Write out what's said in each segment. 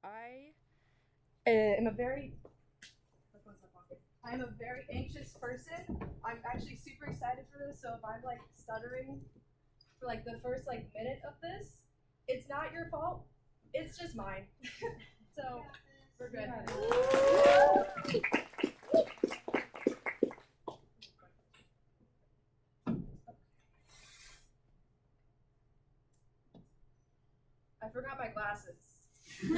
I am a very I'm a very anxious person. I'm actually super excited for this. So if I'm like stuttering for like the first like minute of this, it's not your fault. It's just mine. So we're good. I forgot my glasses. For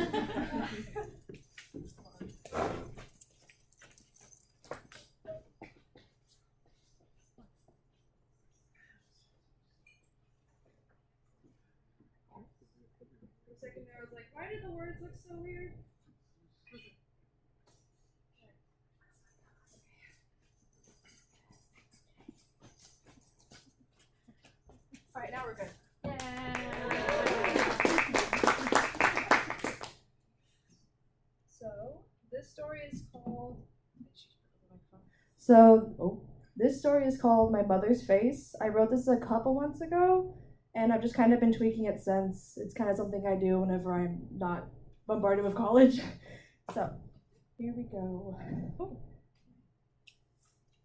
a second there, I was like, why did the words look so weird? All right, now we're good. So this story is called. This story is called My Mother's Face. I wrote this a couple months ago, and I've just kind of been tweaking it since. It's kind of something I do whenever I'm not bombarded with college. So here we go.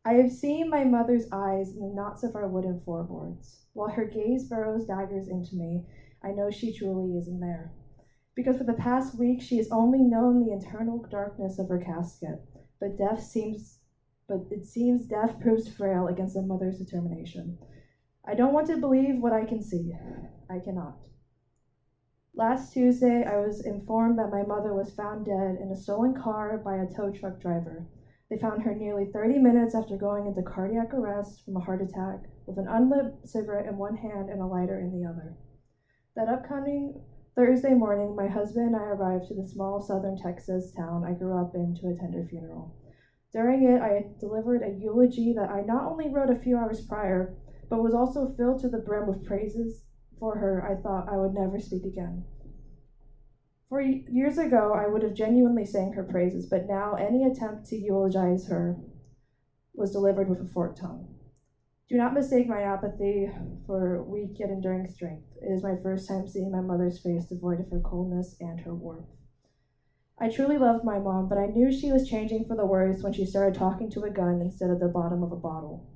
I have seen my mother's eyes in the not-so-far wooden floorboards. While her gaze burrows daggers into me, I know she truly isn't there. Because for the past week, she has only known the internal darkness of her casket, but it seems death proves frail against a mother's determination. I don't want to believe what I can see. I cannot. Last Tuesday, I was informed that my mother was found dead in a stolen car by a tow truck driver. They found her nearly 30 minutes after going into cardiac arrest from a heart attack with an unlit cigarette in one hand and a lighter in the other. That upcoming Thursday morning, my husband and I arrived to the small southern Texas town I grew up in to attend her funeral. During it, I delivered a eulogy that I not only wrote a few hours prior, but was also filled to the brim with praises for her I thought I would never speak again. Years ago, I would have genuinely sang her praises, but now any attempt to eulogize her was delivered with a forked tongue. Do not mistake my apathy for weak yet enduring strength. It is my first time seeing my mother's face devoid of her coldness and her warmth. I truly loved my mom, but I knew she was changing for the worse when she started talking to a gun instead of the bottom of a bottle.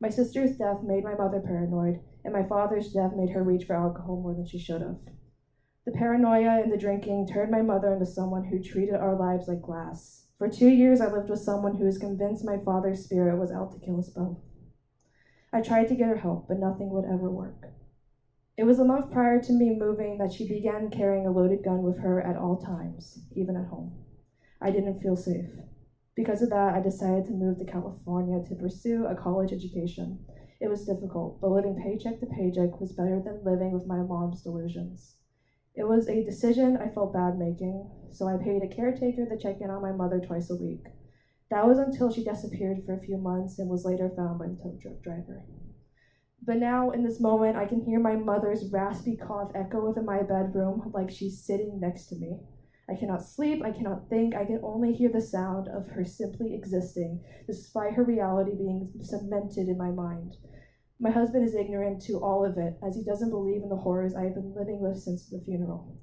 My sister's death made my mother paranoid, and my father's death made her reach for alcohol more than she should have. The paranoia and the drinking turned my mother into someone who treated our lives like glass. For 2 years, I lived with someone who was convinced my father's spirit was out to kill us both. I tried to get her help, but nothing would ever work. It was a month prior to me moving that she began carrying a loaded gun with her at all times, even at home. I didn't feel safe. Because of that, I decided to move to California to pursue a college education. It was difficult, but living paycheck to paycheck was better than living with my mom's delusions. It was a decision I felt bad making, so I paid a caretaker to check in on my mother twice a week. That was until she disappeared for a few months and was later found by the tow truck driver. But now, in this moment, I can hear my mother's raspy cough echo within my bedroom like she's sitting next to me. I cannot sleep, I cannot think, I can only hear the sound of her simply existing, despite her reality being cemented in my mind. My husband is ignorant to all of it, as he doesn't believe in the horrors I have been living with since the funeral.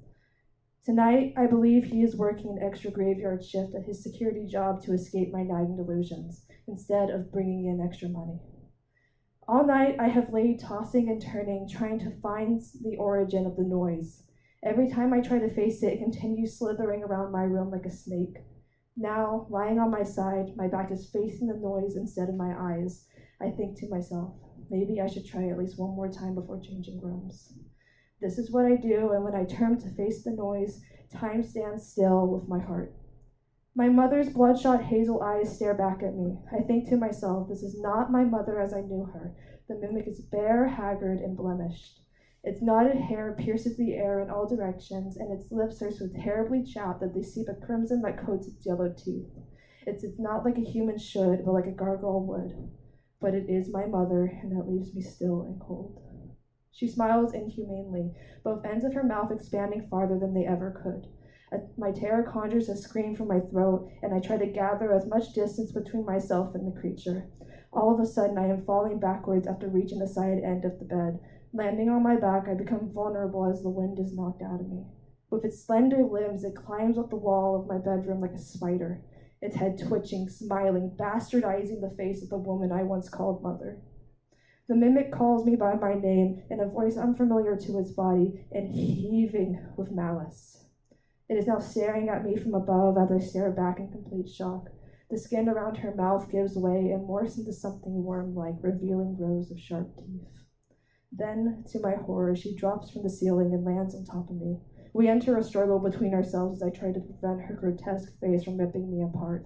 Tonight, I believe he is working an extra graveyard shift at his security job to escape my nagging delusions, instead of bringing in extra money. All night, I have laid tossing and turning, trying to find the origin of the noise. Every time I try to face it, it continues slithering around my room like a snake. Now, lying on my side, my back is facing the noise instead of my eyes. I think to myself, maybe I should try at least one more time before changing rooms. This is what I do, and when I turn to face the noise, time stands still with my heart. My mother's bloodshot hazel eyes stare back at me. I think to myself, this is not my mother as I knew her. The mimic is bare, haggard, and blemished. Its knotted hair pierces the air in all directions, and its lips are so terribly chapped that they seep a crimson that coats its yellow teeth. It's not like a human should, but like a gargoyle would. But it is my mother, and that leaves me still and cold. She smiles inhumanely, both ends of her mouth expanding farther than they ever could. My terror conjures a scream from my throat, and I try to gather as much distance between myself and the creature. All of a sudden, I am falling backwards after reaching the side end of the bed. Landing on my back, I become vulnerable as the wind is knocked out of me. With its slender limbs, it climbs up the wall of my bedroom like a spider, its head twitching, smiling, bastardizing the face of the woman I once called mother. The mimic calls me by my name in a voice unfamiliar to its body and heaving with malice. It is now staring at me from above as I stare back in complete shock. The skin around her mouth gives way and morphs into something worm-like, revealing rows of sharp teeth. Then, to my horror, she drops from the ceiling and lands on top of me. We enter a struggle between ourselves as I try to prevent her grotesque face from ripping me apart.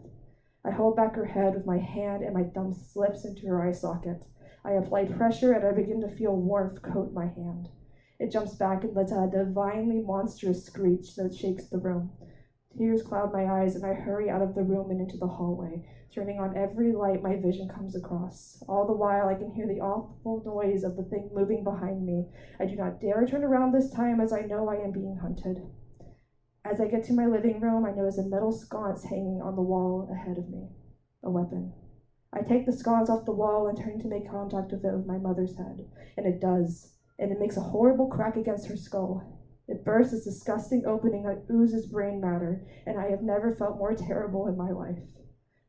I hold back her head with my hand and my thumb slips into her eye socket. I apply pressure and I begin to feel warmth coat my hand. It jumps back and lets out a divinely monstrous screech that shakes the room. Tears cloud my eyes and I hurry out of the room and into the hallway, turning on every light my vision comes across. All the while I can hear the awful noise of the thing moving behind me. I do not dare turn around this time as I know I am being hunted. As I get to my living room, I notice a metal sconce hanging on the wall ahead of me. A weapon. I take the sconce off the wall and turn to make contact with it with my mother's head, and it does, and it makes a horrible crack against her skull. It bursts this disgusting opening that oozes brain matter, and I have never felt more terrible in my life.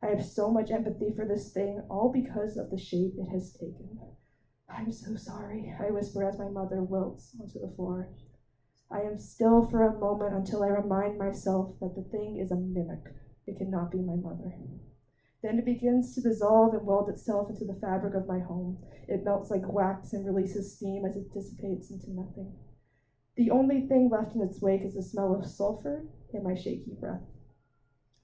I have so much empathy for this thing, all because of the shape it has taken. I'm so sorry, I whisper as my mother wilts onto the floor. I am still for a moment until I remind myself that the thing is a mimic. It cannot be my mother. Then it begins to dissolve and weld itself into the fabric of my home. It melts like wax and releases steam as it dissipates into nothing. The only thing left in its wake is the smell of sulfur and my shaky breath.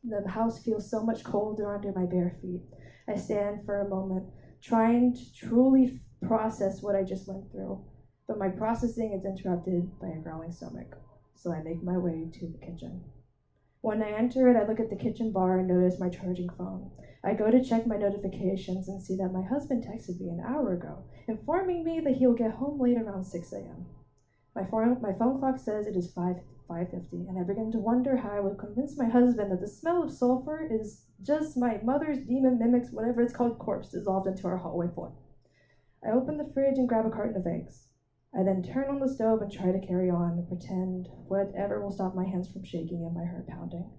The house feels so much colder under my bare feet. I stand for a moment, trying to truly process what I just went through, but my processing is interrupted by a growling stomach, so I make my way to the kitchen. When I enter it, I look at the kitchen bar and notice my charging phone. I go to check my notifications and see that my husband texted me an hour ago, informing me that he'll get home late around 6 a.m. My phone clock says it is 5:50, and I begin to wonder how I would convince my husband that the smell of sulfur is just my mother's demon mimics, whatever it's called, corpse dissolved into our hallway floor. I open the fridge and grab a carton of eggs. I then turn on the stove and try to carry on and pretend whatever will stop my hands from shaking and my heart pounding.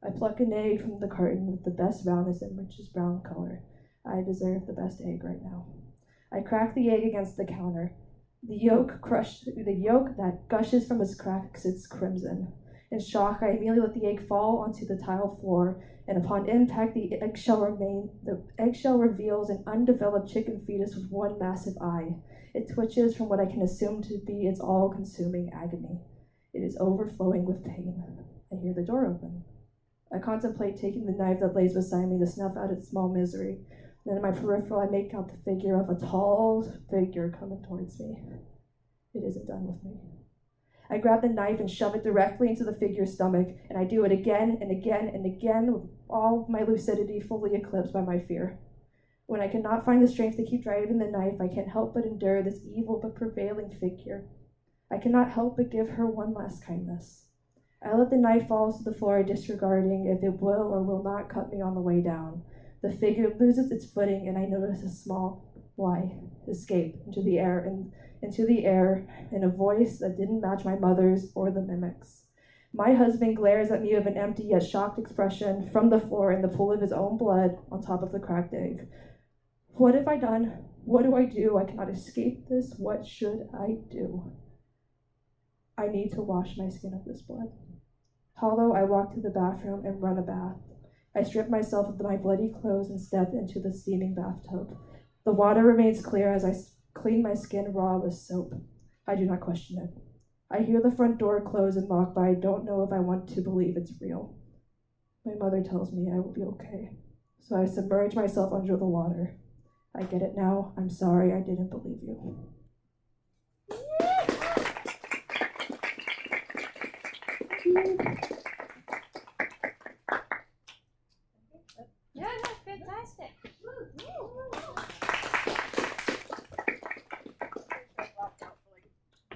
I pluck an egg from the carton with the best roundness and richest brown color. I deserve the best egg right now. I crack the egg against the counter. The yolk that gushes from its cracks is crimson. In shock, I immediately let the egg fall onto the tile floor, and upon impact, the eggshell reveals an undeveloped chicken fetus with one massive eye. It twitches from what I can assume to be its all-consuming agony. It is overflowing with pain. I hear the door open. I contemplate taking the knife that lays beside me to snuff out its small misery. Then in my peripheral, I make out the figure of a tall figure coming towards me. It isn't done with me. I grab the knife and shove it directly into the figure's stomach, and I do it again and again and again with all my lucidity fully eclipsed by my fear. When I cannot find the strength to keep driving the knife, I can't help but endure this evil but prevailing figure. I cannot help but give her one last kindness. I let the knife fall to the floor, disregarding if it will or will not cut me on the way down. The figure loses its footing, and I notice a small Y escape into the air in a voice that didn't match my mother's or the mimic's. My husband glares at me with an empty yet shocked expression from the floor in the pool of his own blood on top of the cracked egg. What have I done? What do I do? I cannot escape this. What should I do? I need to wash my skin of this blood. Hollow, I walk to the bathroom and run a bath. I strip myself of my bloody clothes and step into the steaming bathtub. The water remains clear as I clean my skin raw with soap. I do not question it. I hear the front door close and lock, but I don't know if I want to believe it's real. My mother tells me I will be okay, so I submerge myself under the water. I get it now. I'm sorry I didn't believe you. Yeah, that's fantastic.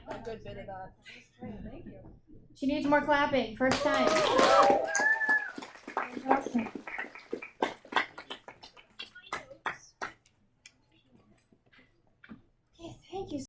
A good bit of that. Thank you. She needs more clapping. First time. Fantastic.